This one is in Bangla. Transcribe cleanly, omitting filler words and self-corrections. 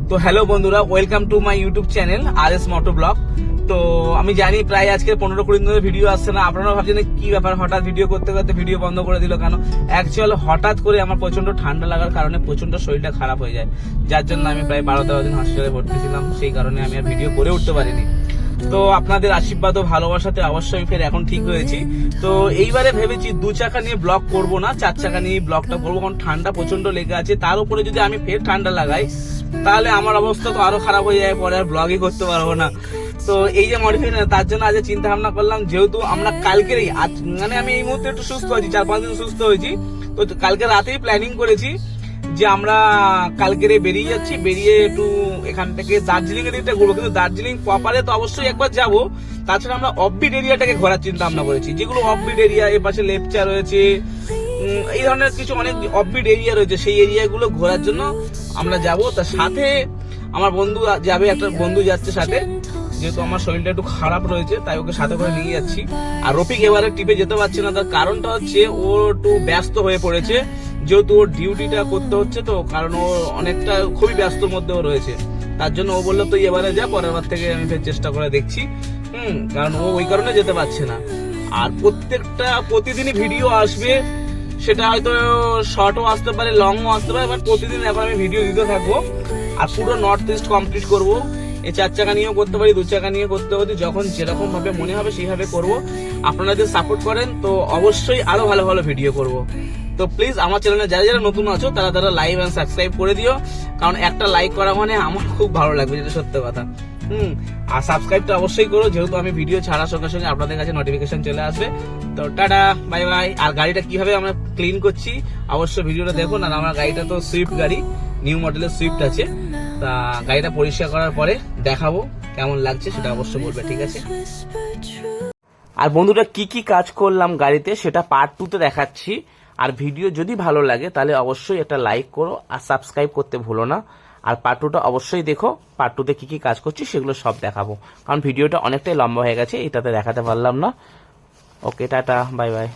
তো হ্যালো বন্ধুরা, welcome to my YouTube channel RS moto vlog. তো আমি জানি প্রায় আজকে 15-20 দিন ধরে ভিডিও আসছে না। আপনারা ভাবছেন কি ব্যাপার, হঠাৎ ভিডিও করতে করতে ভিডিও বন্ধ করে দিল কেন? অ্যাকচুয়াল হঠাৎ করে আমার প্রচন্ড ঠান্ডা লাগার কারণে প্রচন্ড শরীরটা খারাপ হয়ে যায়, যার জন্য আমি প্রায় 12-13 দিন হসপিটালে ভর্তি ছিলাম। সেই কারণে আমি আর ভিডিও করে উঠতে পারিনি। তো আপনাদের আশীর্বাদ ও ভালোবাসাতে অবশ্যই ফের এখন ঠিক হয়েছি। তো এইবারে ভেবেছি 2 চাকা নিয়ে ব্লগ করব না, 4 চাকা নিয়ে ব্লগটা করবো, কারণ ঠান্ডা প্রচন্ড লেগে আছে। তার উপরে যদি আমি ফের ঠান্ডা লাগাই তাহলে আমার অবস্থা তো আরো খারাপ হয়ে যায়, পরে আর ব্লগই করতে পারবো না। তো এই যে মডিফিকেশন, তার জন্য আজ চিন্তা ভাবনা করলাম, যেহেতু আমরা কালকেরই মানে আমি এই মুহূর্তে একটু সুস্থ হয়েছি, 4-5 দিন সুস্থ হয়েছি। তো কালকে রাতেই প্ল্যানিং করেছি যে আমরা কালকে বেরিয়ে যাচ্ছি, বেরিয়ে একটু এখান থেকে দার্জিলিং এর দিকটা ঘুরবো। কিন্তু দার্জিলিং প্রপারে তো অবশ্যই একবার যাবো, তাছাড়া আমরা অফবিট এরিয়াটাকে ঘোরার চিন্তা ভাবনা করেছি। যেগুলো অফবিট এরিয়া, এর পাশে লেপচা রয়েছে, এই ধরনের কিছু অনেক অফবিট এরিয়া রয়েছে, সেই এরিয়াগুলো ঘোরার জন্য আমরা যাব। তার সাথে আমার বন্ধু যাবে, একটা বন্ধু যাচ্ছে সাথে, যেহেতু আমার শরীরটা একটু খারাপ রয়েছে তাই ওকে সাথে করে নিয়ে যাচ্ছি। আর রফিক এবারে টিপে যেতে পারছে না, তার কারণটা হচ্ছে ও একটু ব্যস্ত হয়ে পড়েছে, যেহেতু ওর ডিউটিটা করতে হচ্ছে, তো কারণ ও অনেকটা খুবই ব্যস্তর মধ্যেও রয়েছে। তার জন্য ও বললো তুই এবারে যা, পরের বার থেকে আমি ফের চেষ্টা করে দেখছি। কারণ ও ওই কারণে যেতে পারছে না। আর প্রতিদিনই ভিডিও আসবে, সেটা হয়তো শর্টও আসতে পারে, লংও আসতে পারে, বাট প্রতিদিন এখন আমি ভিডিও দিতে থাকবো। আর পুরো নর্থ ইস্ট কমপ্লিট করবো। এই 4 চাকা নিয়েও করতে পারি, 2 চাকা নিয়ে করতে পারি, যখন যেরকম ভাবে মনে হবে সেইভাবে করবো। আপনারা যদি সাপোর্ট করেন তো অবশ্যই আরো ভালো ভালো ভিডিও করব। তো প্লিজ আমার চ্যানেলে যারা যারা নতুন আছো তারা লাইক এন্ড সাবস্ক্রাইব করে দিও, কারণ একটা লাইক করা মানে আমার খুব ভালো লাগবে, যেটা সত্যি কথা। আর সাবস্ক্রাইবটা অবশ্যই করো, যেহেতু আমি ভিডিও ছাড়ার সঙ্গে সঙ্গে আপনাদের কাছে নোটিফিকেশন চলে আসবে। তো টাটা, বাই বাই। আর গাড়িটা কিভাবে আমরা ক্লিন করছি অবশ্যই ভিডিওটা দেখুন। আর আমার গাড়িটা তো সুইফট গাড়ি, নিউ মডেলের সুইফট আছে। তা গাড়িটা পরিষ্কার করার পরে দেখাবো কেমন লাগছে, সেটা অবশ্যই বলবে, ঠিক আছে? আর বন্ধুরা কি কি কাজ করলাম গাড়িতে সেটা পার্ট 2-তে দেখাচ্ছি। আর ভিডিও যদি ভালো লাগে তাহলে অবশ্যই একটা লাইক করো আর সাবস্ক্রাইব করতে ভুলো না। আর পার্ট 2টা অবশ্যই দেখো, পার্ট 2-তে কি কি কাজ করছি সেগুলো সব দেখাবো, কারণ ভিডিওটা অনেকটাই লম্বা হয়ে গেছে, এটাতে দেখাতে পারলাম না। ওকে, টাটা, বাই বাই।